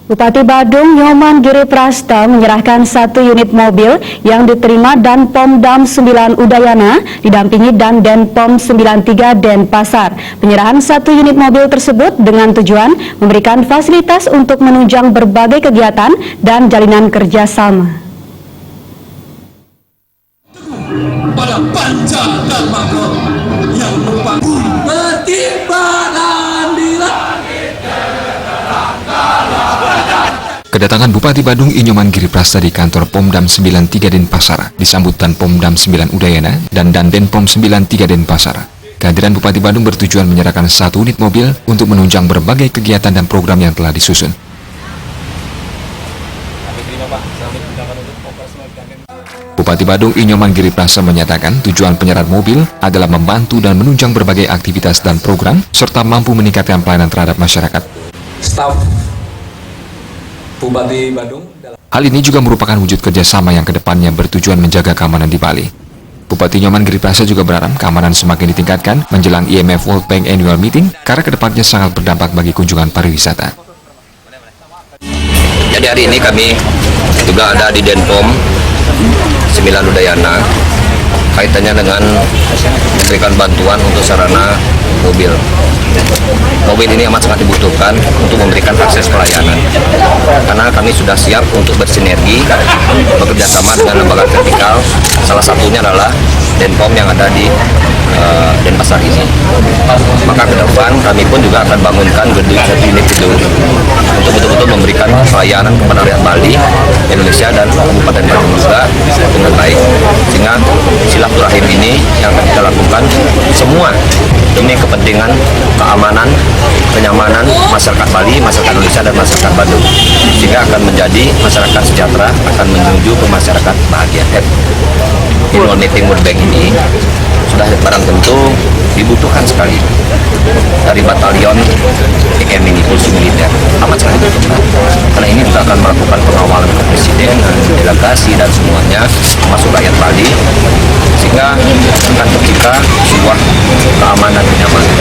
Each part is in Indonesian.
Bupati Badung Nyoman Giri Prasta menyerahkan 1 unit mobil yang diterima Danpom 9 Udayana didampingi Danpom 93 Denpasar. Penyerahan 1 unit mobil tersebut dengan tujuan memberikan fasilitas untuk menunjang berbagai kegiatan dan jalinan kerjasama. Pada panca dan makhluk yang lupa pertimbangan diri. Kedatangan Bupati Badung Nyoman Giri Prasta di kantor Pomdam 93 Denpasar disambut Danpom 9 Udayana dan Danpom 93 Denpasar. Kehadiran Bupati Badung bertujuan menyerahkan 1 unit mobil untuk menunjang berbagai kegiatan dan program yang telah disusun. Bupati Badung Nyoman Giri Prasta menyatakan tujuan penyerahan mobil adalah membantu dan menunjang berbagai aktivitas dan program serta mampu meningkatkan pelayanan terhadap masyarakat. Staf Bupati Badung. Hal ini juga merupakan wujud kerjasama yang kedepannya bertujuan menjaga keamanan di Bali. Bupati Nyoman Giri Prasta juga berharap keamanan semakin ditingkatkan menjelang IMF World Bank Annual Meeting karena kedepannya sangat berdampak bagi kunjungan pariwisata. Jadi hari ini kami juga ada di Danpom 9 Udayana kaitannya dengan memberikan bantuan untuk sarana mobil. Mobil ini amat sangat dibutuhkan untuk memberikan akses pelayanan karena kami sudah siap untuk bersinergi bekerja sama dengan lembaga vertikal, salah satunya adalah Danpom yang ada di Denpasar ini. Maka ke depan kami pun juga akan bangunkan unit gedung untuk betul-betul memberikan pelayanan kepada rakyat Bali, Indonesia dan Kabupaten Badung juga dengan baik, sehingga silaturahim ini yang akan kita lakukan semua demi kepentingan keamanan, kenyamanan masyarakat Bali, masyarakat Indonesia dan masyarakat Badung, sehingga akan menjadi masyarakat sejahtera, akan menuju ke masyarakat bahagia. Annual Meeting World Bank ini sudah barang tentu dibutuhkan sekali dari batalion PM ini, polisi militer amat sangat dibutuhkan karena ini juga akan melakukan pengawalan ke presiden, delegasi dan semuanya masuk rakyat Bali, sehingga akan tercipta sebuah keamanan kenyamanan.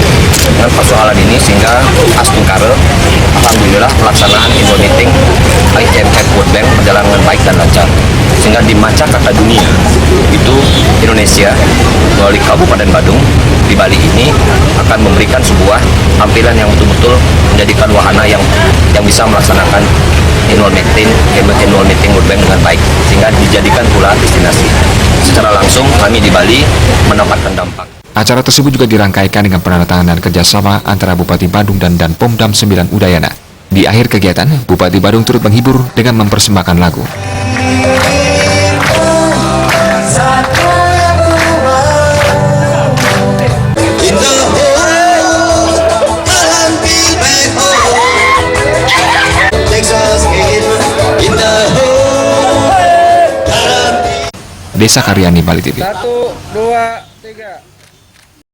Dengan persoalan ini sehingga Astungkare alhamdulillah pelaksanaan Annual Meeting IMF World Bank berjalan dengan baik dan lancar, sehingga di mancanegara dunia itu Indonesia melalui Kabupaten Badung di Bali ini akan memberikan sebuah tampilan yang betul-betul menjadikan wahana yang bisa melaksanakan Annual Meeting World Bank dengan baik, sehingga dijadikan pula destinasi. Secara langsung kami di Bali mendapatkan dampak. Acara tersebut juga dirangkaikan dengan penandatanganan kerjasama antara Bupati Badung dan Danpom 9 Udayana. Di akhir kegiatan, Bupati Badung turut menghibur dengan mempersembahkan lagu. Desa Karyani, Bali TV. 1, 2, 3